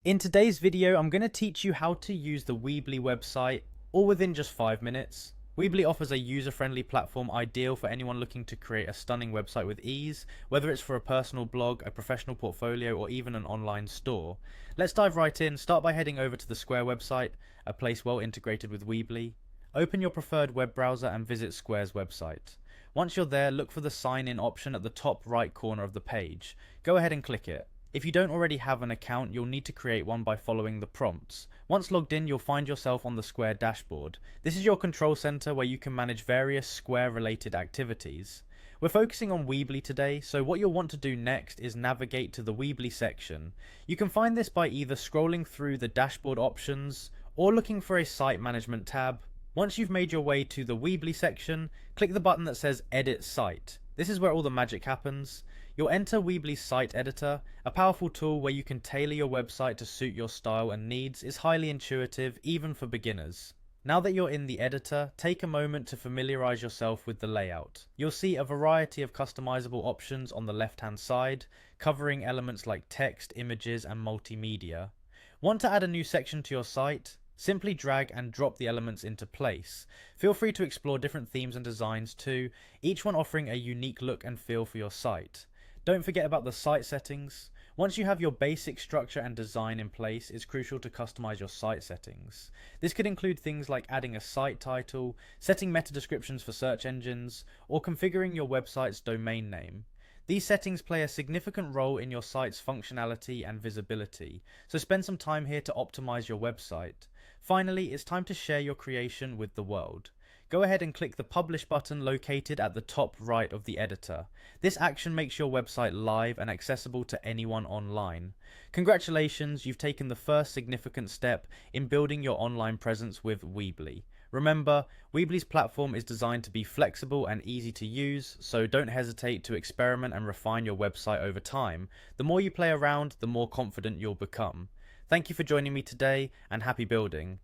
In today's video, I'm going to teach you how to use the Weebly website, all within just 5 minutes. Weebly offers a user-friendly platform ideal for anyone looking to create a stunning website with ease, whether it's for a personal blog, a professional portfolio, or even an online store. Let's dive right in. Start by heading over to the Square website, a place well integrated with Weebly. Open your preferred web browser and visit Square's website. Once you're there, look for the sign-in option at the top right corner of the page. Go ahead and click it. If you don't already have an account, you'll need to create one by following the prompts. Once logged in, you'll find yourself on the Square dashboard. This is your control center where you can manage various Square related activities. We're focusing on Weebly today, so what you'll want to do next is navigate to the Weebly section. You can find this by either scrolling through the dashboard options or looking for a site management tab. Once you've made your way to the Weebly section, click the button that says Edit Site. This is where all the magic happens. You'll enter Weebly's site editor, a powerful tool where you can tailor your website to suit your style and needs. Is highly intuitive, even for beginners. Now that you're in the editor, take a moment to familiarize yourself with the layout. You'll see a variety of customizable options on the left-hand side, covering elements like text, images, and multimedia. Want to add a new section to your site? Simply drag and drop the elements into place. Feel free to explore different themes and designs too, each one offering a unique look and feel for your site. Don't forget about the site settings. Once you have your basic structure and design in place, it's crucial to customize your site settings. This could include things like adding a site title, setting meta descriptions for search engines, or configuring your website's domain name. These settings play a significant role in your site's functionality and visibility, so spend some time here to optimize your website. Finally, it's time to share your creation with the world. Go ahead and click the Publish button located at the top right of the editor. This action makes your website live and accessible to anyone online. Congratulations, you've taken the first significant step in building your online presence with Weebly. Remember, Weebly's platform is designed to be flexible and easy to use, so don't hesitate to experiment and refine your website over time. The more you play around, the more confident you'll become. Thank you for joining me today, and happy building.